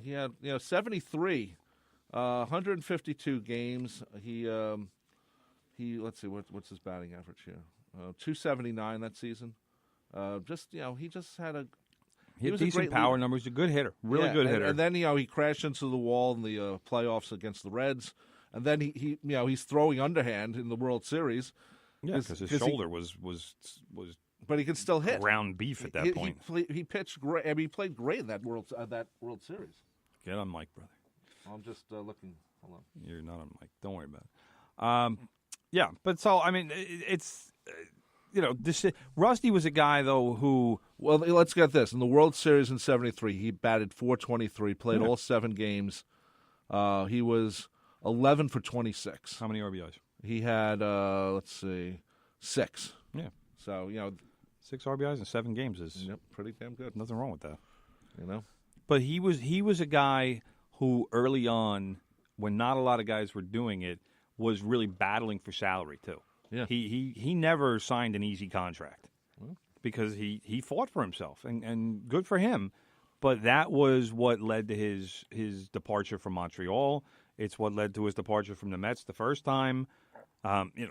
He had 73, 152 games. He let's see what's his batting average here. 279 that season. He just had a he had decent power numbers. He's a good hitter, really good hitter. And then he crashed into the wall in the playoffs against the Reds. And then he's throwing underhand in the World Series. Yeah, because his shoulder was. But he can still hit. Ground beef at that point. He pitched great. I mean, he played great in that World Series. Get on mic, brother. I'm just looking. Hold on. You're not on mic. Don't worry about it. Yeah, but so I mean, it's Rusty was a guy though who. Well, let's get this. In the World Series in '73, he batted .423, played all 7 games. He was 11 for 26. How many RBIs? He had 6. Yeah. So 6 RBIs in 7 games is pretty damn good. Nothing wrong with that. But he was a guy who early on, when not a lot of guys were doing it, was really battling for salary too. Yeah. He never signed an easy contract because he fought for himself and good for him. But that was what led to his departure from Montreal. It's what led to his departure from the Mets the first time.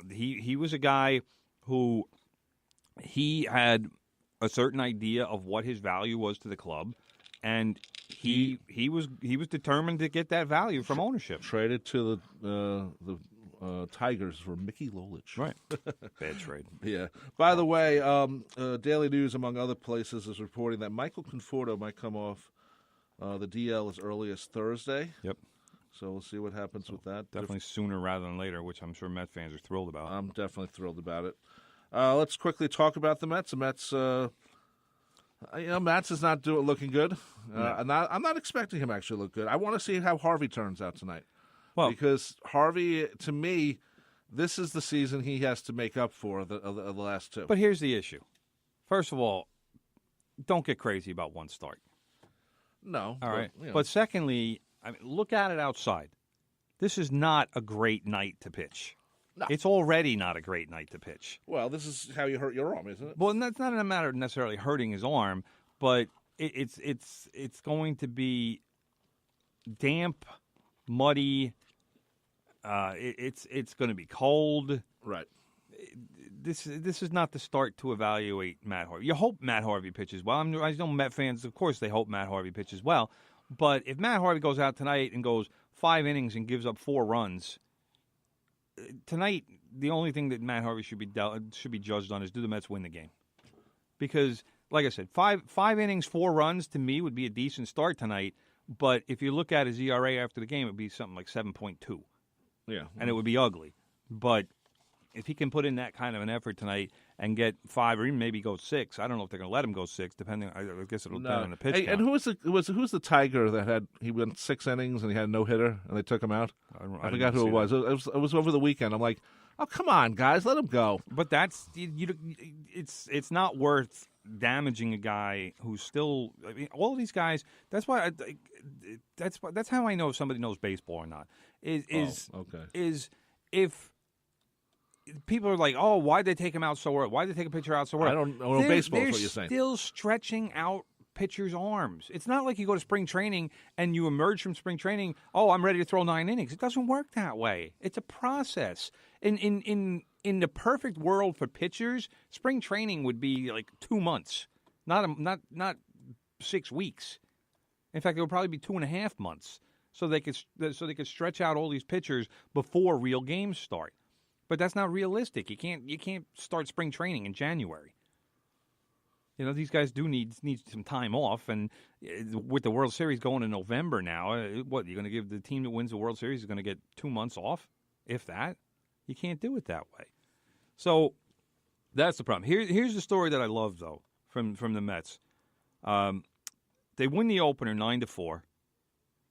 He was a guy who he had a certain idea of what his value was to the club, and he was determined to get that value from ownership. Traded to the Tigers for Mickey Lolich. Right. Bad trade. Yeah. By the way, Daily News, among other places, is reporting that Michael Conforto might come off the DL as early as Thursday. Yep. So we'll see what happens with that. Definitely sooner rather than later, which I'm sure Met fans are thrilled about. I'm definitely thrilled about it. Let's quickly talk about the Mets. The Mets, Mets is not looking good. I'm not expecting him to actually look good. I want to see how Harvey turns out tonight. Well, because Harvey, to me, this is the season he has to make up for the last 2. But here's the issue. First of all, don't get crazy about one start. No. All right. But secondly, look at it outside. This is not a great night to pitch. No. It's already not a great night to pitch. Well, this is how you hurt your arm, isn't it? Well, that's not a matter of necessarily hurting his arm, but it's going to be damp, muddy. It's going to be cold. Right. This is not the start to evaluate Matt Harvey. You hope Matt Harvey pitches well. I know Met fans, of course, they hope Matt Harvey pitches well. But if Matt Harvey goes out tonight and goes 5 innings and gives up 4 runs, tonight the only thing that Matt Harvey should be judged on is, do the Mets win the game? Because, like I said, five innings, 4 runs to me would be a decent start tonight. But if you look at his ERA after the game, it would be something like 7.2. Yeah, and it would be ugly. But if he can put in that kind of an effort tonight and get 5 or even maybe go 6, I don't know if they're going to let him go 6. Depending, I guess it'll depend on the pitch count. And who's the Tiger that he went 6 innings and he had no hitter and they took him out? I forgot who it was. It was over the weekend. I'm like, oh, come on, guys, let him go. But that's it's not worth damaging a guy who's still. I mean, all of these guys. That's why. That's how I know if somebody knows baseball or not. Is if people are like, oh, why'd they take him out so early? Why'd they take a pitcher out so early? I don't know baseball is what you're saying. They're still stretching out pitchers' arms. It's not like you go to spring training and you emerge from spring training, oh, I'm ready to throw 9 innings. It doesn't work that way. It's a process. In the perfect world for pitchers, spring training would be like 2 months, not 6 weeks. In fact, it would probably be 2.5 months. So they could stretch out all these pitchers before real games start. But that's not realistic. You can't start spring training in January. You know, these guys do need some time off, and with the World Series going in November now, what, you're going to give the team that wins the World Series is going to get 2 months off, if that? You can't do it that way. So that's the problem. Here's the story that I love, though, from the Mets. They win the opener 9-4.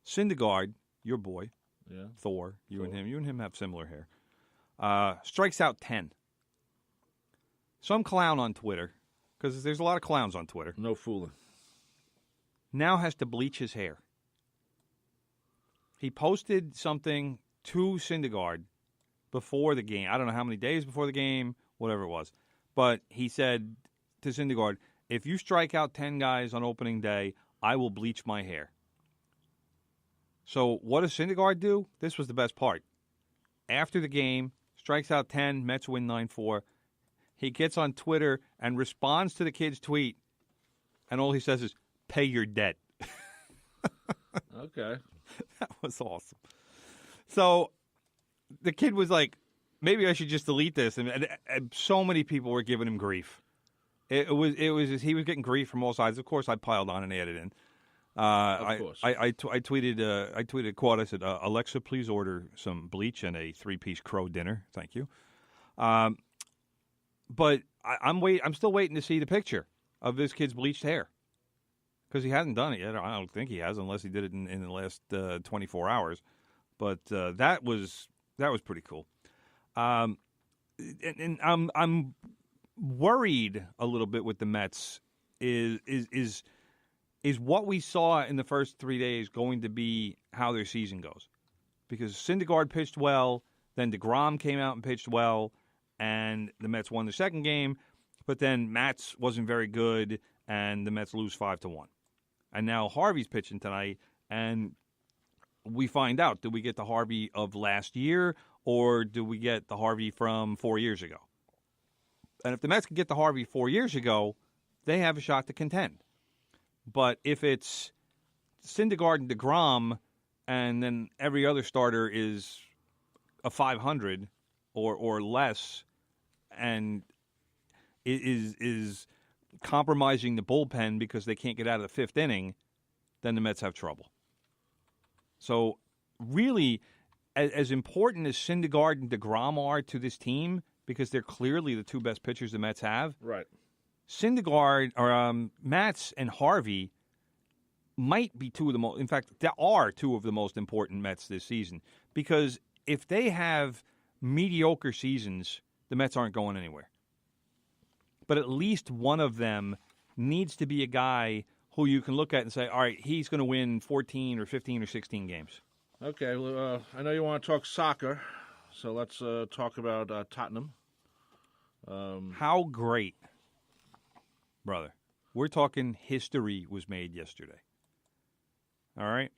Syndergaard, your boy, Thor, you and him have similar hair, strikes out 10. Some clown on Twitter, because there's a lot of clowns on Twitter. No fooling. Now has to bleach his hair. He posted something to Syndergaard before the game. I don't know how many days before the game, whatever it was. But he said to Syndergaard, if you strike out 10 guys on opening day, I will bleach my hair. So what does Syndergaard do? This was the best part. After the game, strikes out 10, Mets win 9-4. He gets on Twitter and responds to the kid's tweet, and all he says is, pay your debt. Okay. That was awesome. So the kid was like, maybe I should just delete this. And so many people were giving him grief. He was getting grief from all sides. Of course, I piled on and added in. Of course. I tweeted a quote. I said, Alexa, please order some bleach and a 3-piece crow dinner. Thank you. But I'm still waiting to see the picture of this kid's bleached hair. Because he hasn't done it yet. I don't think he has, unless he did it in the last 24 hours. But that was pretty cool. And I'm worried a little bit with the Mets. Is what we saw in the first 3 days going to be how their season goes? Because Syndergaard pitched well, then DeGrom came out and pitched well, and the Mets won the second game. But then Matz wasn't very good, and the Mets lose 5-1. And now Harvey's pitching tonight, and we find out, do we get the Harvey of last year, or do we get the Harvey from 4 years ago? And if the Mets can get the Harvey 4 years ago, they have a shot to contend. But if it's Syndergaard and DeGrom, and then every other starter is a 500 or less, and is compromising the bullpen because they can't get out of the fifth inning, then the Mets have trouble. So really, as important as Syndergaard and DeGrom are to this team, because they're clearly the two best pitchers the Mets have, Right. Syndergaard or Matz and Harvey might be two of the most. In fact, there are two of the most important Mets this season, because if they have mediocre seasons, the Mets aren't going anywhere. But at least one of them needs to be a guy who you can look at and say, all right, he's going to win 14 or 15 or 16 games. Okay, well, I know you want to talk soccer, so let's talk about Tottenham. How great, brother. We're talking history was made yesterday. All right?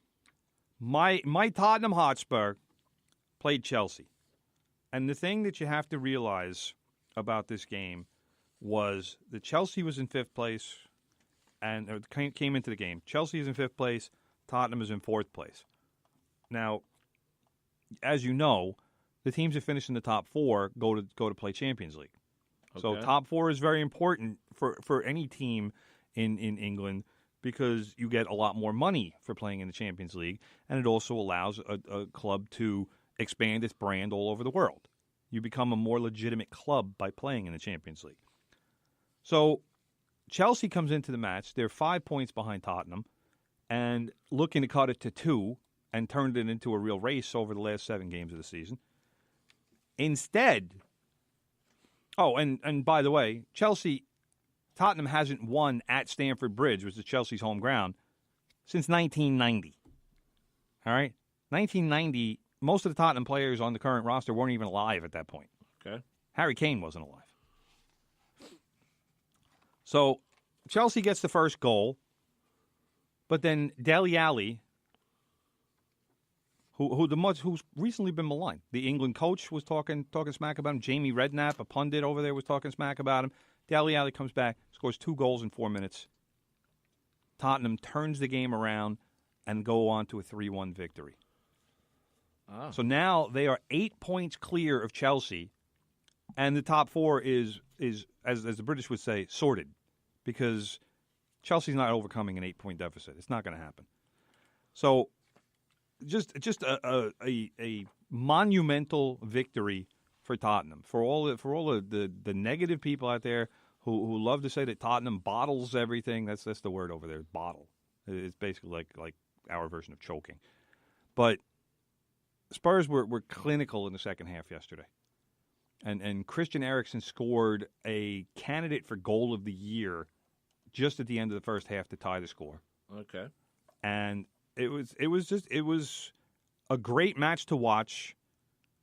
My Tottenham Hotspur played Chelsea. And the thing that you have to realize about this game was that Chelsea was in fifth place and came into the game. Chelsea is in fifth place. Tottenham is in fourth place. Now, as you know, the teams that finish in the top four go to play Champions League. Okay. So top four is very important for any team in England, because you get a lot more money for playing in the Champions League, and it also allows a club to expand its brand all over the world. You become a more legitimate club by playing in the Champions League. So Chelsea comes into the match. They're 5 points behind Tottenham and looking to cut it to 2 and turned it into a real race over the last 7 games of the season. Instead, and by the way, Tottenham hasn't won at Stamford Bridge, which is Chelsea's home ground, since 1990. All right? 1990, most of the Tottenham players on the current roster weren't even alive at that point. Okay. Harry Kane wasn't alive. So Chelsea gets the first goal, but then Dele Alli, who's recently been maligned. The England coach was talking smack about him. Jamie Redknapp, a pundit over there, was talking smack about him. Dele Alli comes back, scores 2 goals in 4 minutes. Tottenham turns the game around and go on to a 3-1 victory. Ah. So now they are 8 points clear of Chelsea, and the top 4 is as the British would say, sorted, because Chelsea's not overcoming an 8-point deficit. It's not going to happen. So just a monumental victory for Tottenham. For all the negative people out there who love to say that Tottenham bottles everything, that's the word over there, bottle. It's basically like our version of choking. But Spurs were clinical in the second half yesterday. And Christian Eriksen scored a candidate for goal of the year just at the end of the first half to tie the score. Okay. And it was a great match to watch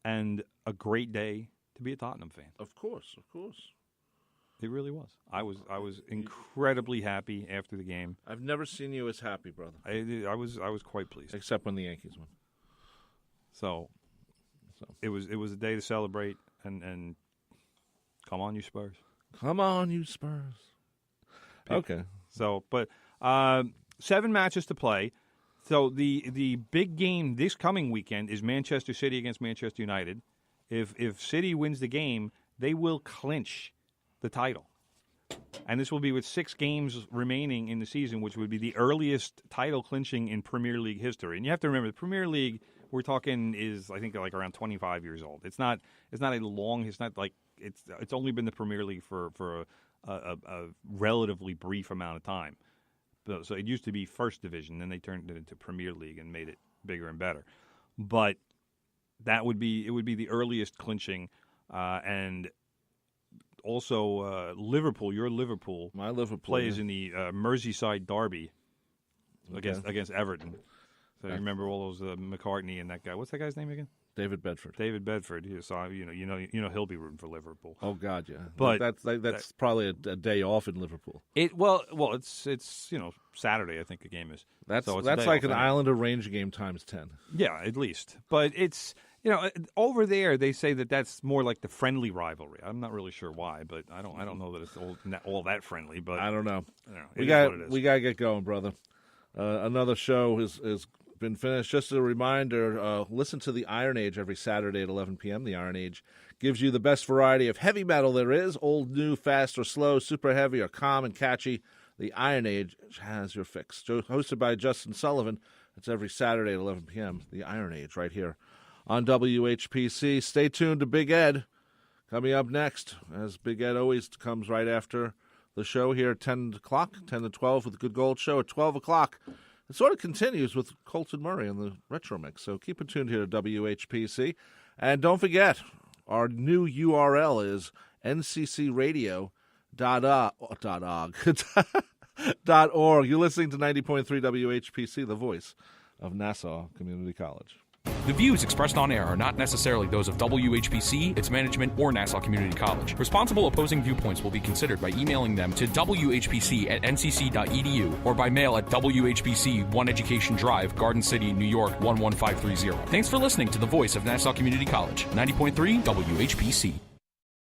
and a great day to be a Tottenham fan. Of course. It really was. I was incredibly happy after the game. I've never seen you as happy, brother. I was quite pleased. Except when the Yankees won. So it was a day to celebrate and come on, you Spurs. Come on, you Spurs. Okay. So, but 7 matches to play. So the big game this coming weekend is Manchester City against Manchester United. If City wins the game, they will clinch the title. And this will be with 6 games remaining in the season, which would be the earliest title clinching in Premier League history. And you have to remember, the Premier League we're talking is, I think, like around 25 years old. It's not a long. It's not like it's only been the Premier League for a relatively brief amount of time. So it used to be First Division, then they turned it into Premier League and made it bigger and better. But it would be the earliest clinching, and also Liverpool. Your Liverpool, my Liverpool plays in the Merseyside derby against Everton. So you remember all those McCartney and that guy. What's that guy's name again? David Bedford. David Bedford. So you know he'll be rooting for Liverpool. Oh God, yeah. But that's probably a day off in Liverpool. It's Saturday. I think the game is. That's like an Islander Ranger game times 10. Yeah, at least. But it's over there they say that's more like the friendly rivalry. I'm not really sure why, but I don't know that it's all that friendly. But I don't know. We gotta get going, brother. Another show has been finished. Just a reminder, listen to the Iron Age every Saturday at 11 p.m. The Iron Age gives you the best variety of heavy metal there is, old, new, fast or slow, super heavy or calm and catchy. The Iron Age has your fix. Hosted by Justin Sullivan. It's every Saturday at 11 p.m. The Iron Age right here on WHPC. Stay tuned to Big Ed coming up next, as Big Ed always comes right after the show here at 10 o'clock, 10 to 12 with the Good Gold Show at 12 o'clock. It sort of continues with Colton Murray and the Retro Mix, so keep it tuned here to WHPC. And don't forget, our new URL is nccradio.org. You're listening to 90.3 WHPC, the voice of Nassau Community College. The views expressed on air are not necessarily those of WHPC, its management, or Nassau Community College. Responsible opposing viewpoints will be considered by emailing them to whpc@ncc.edu or by mail at WHPC 1 Education Drive, Garden City, New York 11530. Thanks for listening to the voice of Nassau Community College, 90.3 WHPC.